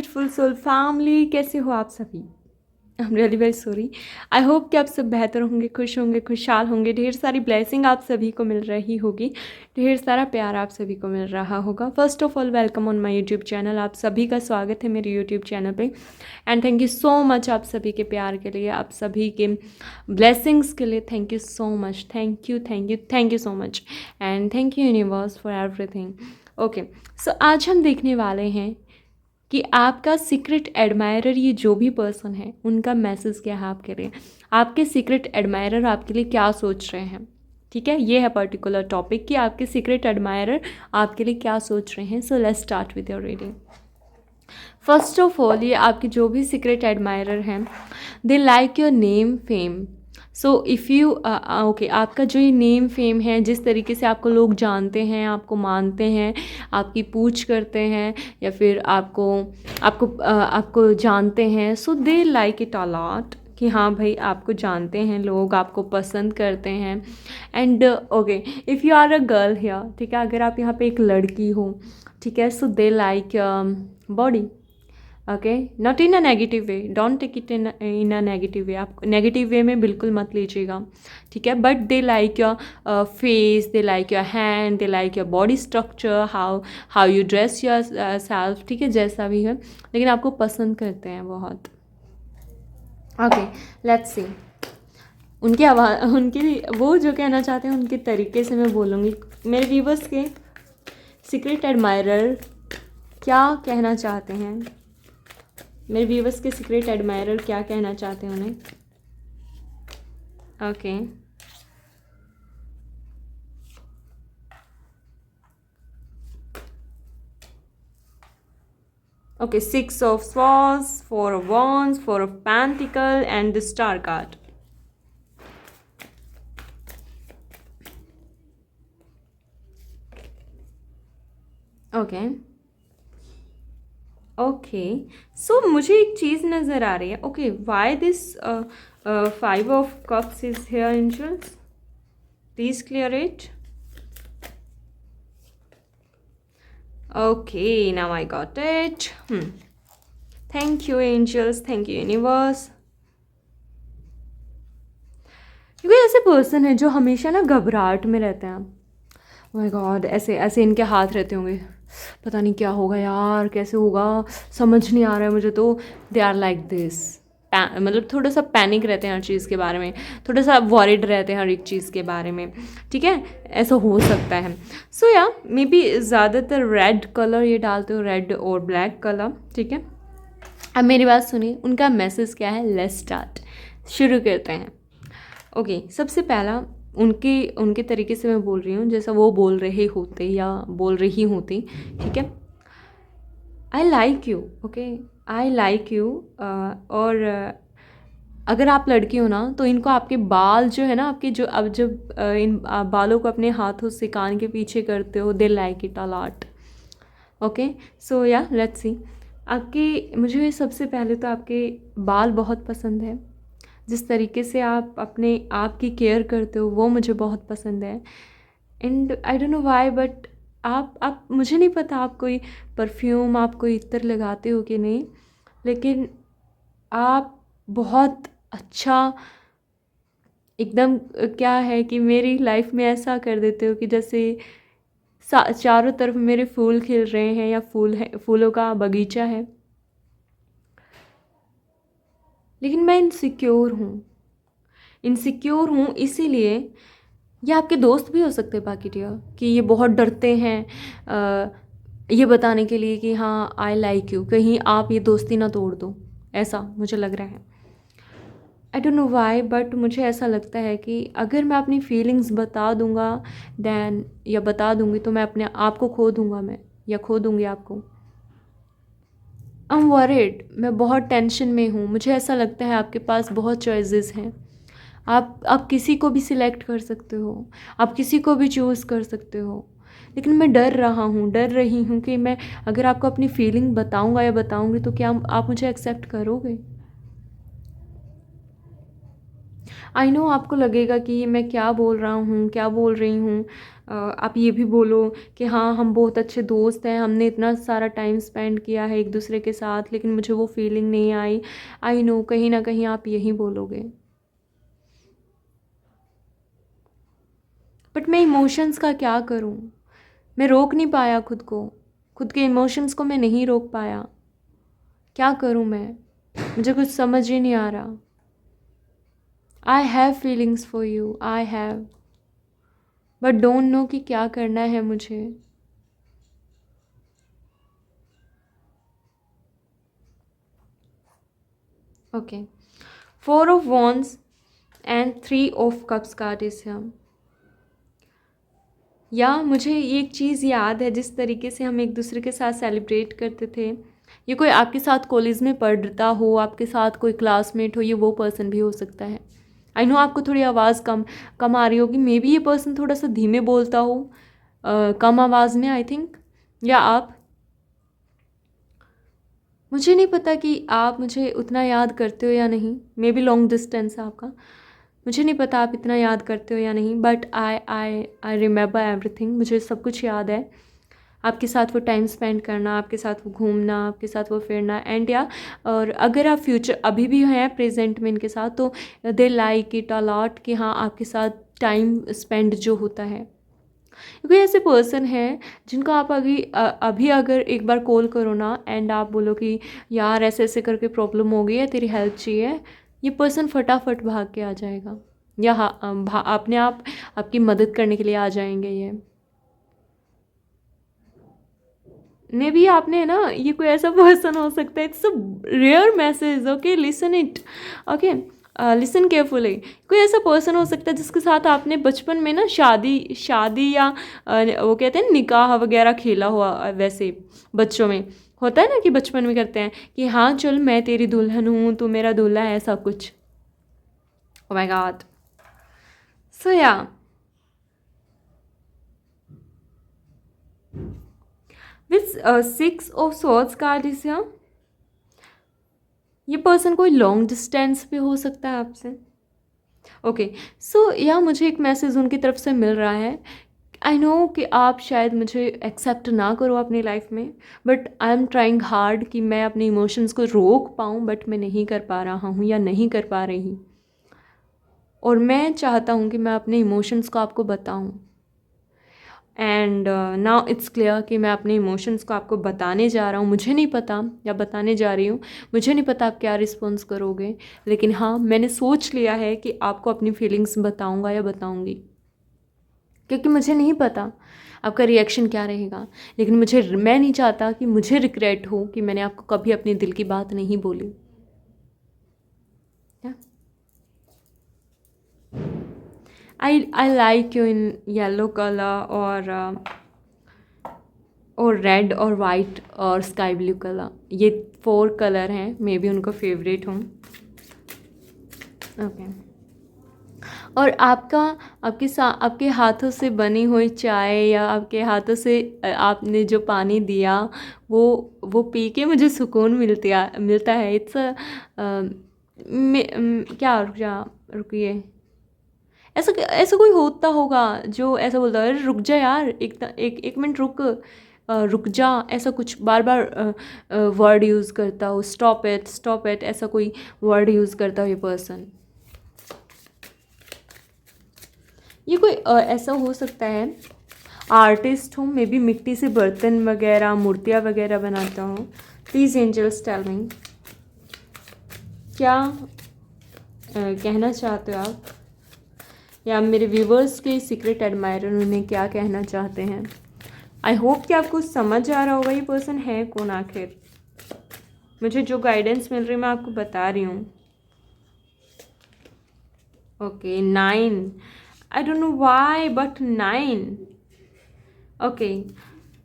Beautiful soul family, कैसे हो आप सभी? I am really very sorry. I hope कि आप सब बेहतर होंगे, खुश होंगे, खुशहाल होंगे, ढेर सारी ब्लेसिंग आप सभी को मिल रही होगी, ढेर सारा प्यार आप सभी को मिल रहा होगा। First of all welcome on my YouTube channel. आप सभी का स्वागत है मेरे यूट्यूब चैनल पे and thank you so much आप सभी के प्यार के लिए, आप सभी के ब्लेसिंग्स के लिए। Thank you so much, thank you thank you thank you so much and thank you universe for everything. Okay, so आज हम देखने वाले हैं कि आपका सीक्रेट एडमायरर, ये जो भी पर्सन है, उनका मैसेज क्या है आपके लिए। आपके सीक्रेट एडमायरर आपके लिए क्या सोच रहे हैं, ठीक है। ये है पर्टिकुलर टॉपिक कि आपके सीक्रेट एडमायरर आपके लिए क्या सोच रहे हैं। So let's start with your reading. First of all, ये आपके जो भी सीक्रेट एडमायरर हैं, दे like your name fame. So if you okay, आपका जो ये नेम फेम है, जिस तरीके से आपको लोग जानते हैं, आपको मानते हैं, आपकी पूछ करते हैं या फिर आपको जानते हैं, so they like it a lot कि हाँ भाई आपको जानते हैं लोग, आपको पसंद करते हैं। And okay, if you are a girl here, ठीक है, अगर आप यहाँ पे एक लड़की हो, ठीक है, so they like body. Okay, not in a negative way, don't take it in a negative way, आप नेगेटिव वे में बिल्कुल मत लीजिएगा, ठीक है। But they like your face, they like your hand, they like your body structure, how you dress yourself, ठीक है, जैसा भी है, लेकिन आपको पसंद करते हैं बहुत। ओके, लेट्स सी उनकी आवाज़, उनकी वो जो कहना चाहते हैं उनके तरीके से मैं बोलूँगी। मेरे व्यूवर्स के सीक्रेट एडमायरर क्या कहना चाहते हैं, मेरे व्यूवर्स के सीक्रेट एडमायरर क्या कहना चाहते हैं उन्हें। Okay, okay, 6 of Swords, 4 of Wands, 4 of Pentacles and the Star card. Okay, okay, so मुझे एक चीज़ नज़र आ रही है। Okay, why this 5 of Cups is here, angels? Please clear it. Okay, now I got it. Thank you, angels. Thank you, universe. क्योंकि ऐसे person है जो हमेशा ना घबराहट में रहते हैं। माय गॉड, ऐसे ऐसे इनके हाथ रहते होंगे, पता नहीं क्या होगा यार, कैसे होगा, समझ नहीं आ रहा है मुझे। तो दे आर लाइक दिस, मतलब थोड़ा सा पैनिक रहते हैं हर चीज़ के बारे में, थोड़ा सा वॉरिड रहते हैं हर एक चीज़ के बारे में, ठीक है, ऐसा हो सकता है। सो या मे बी ज़्यादातर रेड कलर ये डालते हो, रेड और ब्लैक कलर, ठीक है। अब मेरी बात सुनिए, उनका मैसेज क्या है। लेट्स स्टार्ट, शुरू करते हैं। ओके, सबसे पहला उनके तरीके से मैं बोल रही हूँ, जैसा वो बोल रहे होते या बोल रही होती, ठीक है। I like you, okay, I like you. और अगर आप लड़की हो ना, तो इनको आपके बाल जो है ना, आपके जो अब जब इन बालों को अपने हाथों से कान के पीछे करते हो, they like it a lot. Okay, so yeah let's सी, आपके मुझे सबसे पहले तो आपके बाल बहुत पसंद है, जिस तरीके से आप अपने आप की केयर करते हो वो मुझे बहुत पसंद है। And I don't know why, but आप मुझे नहीं पता आप कोई परफ्यूम, आप कोई इत्र लगाते हो कि नहीं, लेकिन आप बहुत अच्छा एकदम क्या है कि मेरी लाइफ में ऐसा कर देते हो कि जैसे चारों तरफ मेरे फूल खिल रहे हैं या फूल है, फूलों का बगीचा है, लेकिन मैं इनसिक्योर हूँ इसीलिए। ये आपके दोस्त भी हो सकते हैं बाकी डियर, कि ये बहुत डरते हैं ये बताने के लिए कि हाँ आई लाइक यू, कहीं आप ये दोस्ती ना तोड़ दो, ऐसा मुझे लग रहा है। आई डोंट नो वाई, बट मुझे ऐसा लगता है कि अगर मैं अपनी फीलिंग्स बता दूंगा दैन, या बता दूंगी, तो मैं अपने आप को खो दूंगा, मैं या खो दूंगी आपको। आई एम वरीड, मैं बहुत टेंशन में हूँ। मुझे ऐसा लगता है आपके पास बहुत चॉइसेस हैं, आप किसी को भी सिलेक्ट कर सकते हो, आप किसी को भी चूज़ कर सकते हो, लेकिन मैं डर रही हूँ कि मैं अगर आपको अपनी फीलिंग बताऊँगा या बताऊँगी तो क्या आप मुझे एक्सेप्ट करोगे। आई नो आपको लगेगा कि मैं क्या बोल रहा हूँ, क्या बोल रही हूँ। आप ये भी बोलो कि हाँ हम बहुत अच्छे दोस्त हैं, हमने इतना सारा टाइम स्पेंड किया है एक दूसरे के साथ, लेकिन मुझे वो फीलिंग नहीं आई। आई नो कहीं ना कहीं आप यही बोलोगे, बट मैं इमोशंस का क्या करूँ। मैं रोक नहीं पाया खुद को, खुद के इमोशंस को मैं नहीं रोक पाया। क्या करूँ मैं, मुझे कुछ समझ ही नहीं आ रहा। I have feelings for you, I have, but don't know कि क्या करना है मुझे। Okay, 4 of Wands and 3 of Cups card is हम। या मुझे ये एक चीज़ याद है, जिस तरीके से हम एक दूसरे के साथ सेलिब्रेट करते थे। ये कोई आपके साथ कॉलेज में पढ़ता हो, आपके साथ कोई क्लासमेट हो, ये वो पर्सन भी हो सकता है। आई नो आपको थोड़ी आवाज़ कम कम आ रही होगी, मे बी ये पर्सन थोड़ा सा धीमे बोलता हो, कम आवाज़ में, आई थिंक। या आप, मुझे नहीं पता कि आप मुझे उतना याद करते हो या नहीं। मे बी लॉन्ग डिस्टेंस है आपका, मुझे नहीं पता आप इतना याद करते हो या नहीं, बट आई रिमेंबर एवरीथिंग। मुझे सब कुछ याद है, आपके साथ वो टाइम स्पेंड करना, आपके साथ वो घूमना, आपके साथ वो फिरना, एंड या और अगर आप फ्यूचर अभी भी हैं प्रेजेंट में इनके साथ, तो दे लाइक इट अ लॉट कि हाँ आपके साथ टाइम स्पेंड जो होता है। क्योंकि ऐसे पर्सन हैं जिनको आप अभी अगर एक बार कॉल करो ना, एंड आप बोलो कि यार ऐसे ऐसे करके प्रॉब्लम हो गई है, तेरी हेल्प चाहिए, ये पर्सन फटाफट भाग के आ जाएगा, या हाँ अपने आप आपकी मदद करने के लिए आ जाएंगे। ये मे भी आपने ना, ये कोई ऐसा पर्सन हो सकता है, it's a rare message, okay listen it, okay listen carefully. कोई ऐसा पर्सन हो सकता है जिसके साथ आपने बचपन में ना शादी शादी या वो कहते हैं निकाह वगैरह खेला हुआ, वैसे बच्चों में होता है ना कि बचपन में करते हैं कि हाँ चल मैं तेरी दुल्हन हूँ, तू मेरा दूल्हा है, ऐसा कुछ। ओ माय गॉड, सो या with 6 of Swords card is here. ये पर्सन कोई लॉन्ग डिस्टेंस पे हो सकता है आपसे। ओके, सो या मुझे एक मैसेज उनकी तरफ से मिल रहा है। आई नो कि आप शायद मुझे एक्सेप्ट ना करो अपनी लाइफ में, but I am trying hard कि मैं अपने इमोशंस को रोक पाऊँ, बट मैं नहीं कर पा रहा हूँ या नहीं कर पा रही। और मैं चाहता हूँ कि मैं अपने इमोशंस को आपको बताऊँ, एंड नाउ इट्स क्लियर कि मैं अपने इमोशंस को आपको बताने जा रहा हूँ। मुझे नहीं पता, या बताने जा रही हूँ, मुझे नहीं पता आप क्या रिस्पॉन्स करोगे, लेकिन हाँ मैंने सोच लिया है कि आपको अपनी फीलिंग्स बताऊँगा या बताऊँगी, क्योंकि मुझे नहीं पता आपका रिएक्शन क्या रहेगा। लेकिन मैं नहीं चाहता कि मुझे रिग्रेट हो कि मैंने आपको कभी अपने दिल की बात नहीं बोली। I like you in yellow colour और रेड और वाइट और स्काई ब्लू कलर, ये 4 कलर हैं, मे बी उनको फेवरेट हूँ। ओके, और आपके हाथों से बनी हुई चाय, या आपके हाथों से आपने जो पानी दिया, वो पी के मुझे सुकून मिलता है। इट्स क्या, रुकिए, ऐसा ऐसा कोई होता होगा जो ऐसा बोलता है, अरे रुक जा यार, एक मिनट रुक, रुक जा, ऐसा कुछ बार बार वर्ड यूज़ करता हो, स्टॉप इट, ऐसा कोई वर्ड यूज़ करता हो ये पर्सन। ये कोई ऐसा हो सकता है आर्टिस्ट हूँ, मे बी मिट्टी से बर्तन वगैरह, मूर्तियाँ वगैरह बनाता हूँ। प्लीज़ एंजल्स टेल मी, क्या कहना चाहते हो आप, या मेरे व्यूवर्स के सीक्रेट एडमायरर उन्हें क्या कहना चाहते हैं। आई होप कि आपको समझ आ रहा होगा ये पर्सन है कौन आखिर। मुझे जो गाइडेंस मिल रही है मैं आपको बता रही हूँ। Okay, 9, I don't know why but 9। Okay,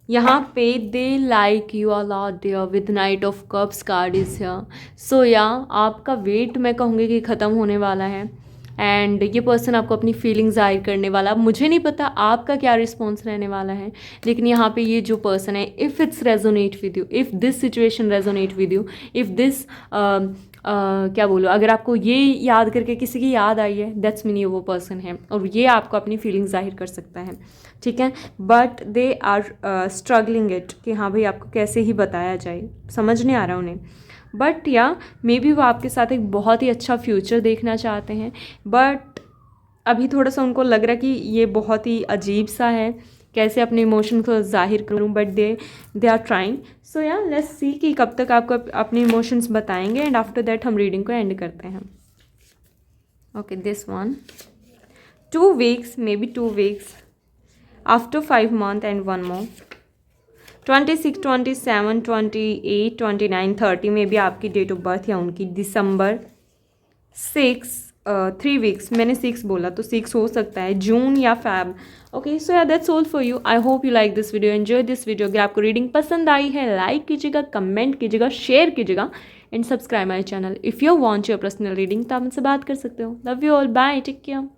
यहाँ पे they like you a lot there with knight of cups card is here. So yeah आपका वेट मैं कहूँगी कि ख़त्म होने वाला है, एंड ये पर्सन आपको अपनी फीलिंग्स जाहिर करने वाला। मुझे नहीं पता आपका क्या रिस्पॉन्स रहने वाला है, लेकिन यहाँ पे ये जो पर्सन है, if it's resonate with you, if this situation resonate with you, if this क्या बोलूँ, अगर आपको ये याद करके किसी की याद आई है, दैट्स मीन ये वो पर्सन है और ये आपको अपनी फीलिंग जाहिर कर सकता है, ठीक है। But they are struggling it कि हाँ भाई आपको कैसे ही बताया जाए, समझ नहीं आ रहा उन्हें। बट या मे बी वो आपके साथ एक बहुत ही अच्छा फ्यूचर देखना चाहते हैं, बट अभी थोड़ा सा उनको लग रहा है कि ये बहुत ही अजीब सा है, कैसे अपने इमोशन को जाहिर करूँ, but they are trying. So yeah let's सी कि कब तक आपको अपने इमोशंस बताएंगे, एंड आफ्टर दैट हम रीडिंग को एंड करते हैं। Okay, this one 2 weeks, maybe 2 weeks, after 5 months and 1 more, 26, 27, 28, 29, 30 में भी आपकी डेट ऑफ बर्थ या उनकी, दिसंबर 6, 3 weeks, मैंने 6 बोला तो 6 हो सकता है, जून या फैब। ओके, सो या that's all for you. I hope you like this video, enjoy this video. अगर आपको रीडिंग पसंद आई है, लाइक कीजिएगा, कमेंट कीजिएगा, शेयर कीजिएगा and subscribe my channel. If you want your personal reading तो आप मुझसे बात कर सकते हो। Love you all, bye, take care.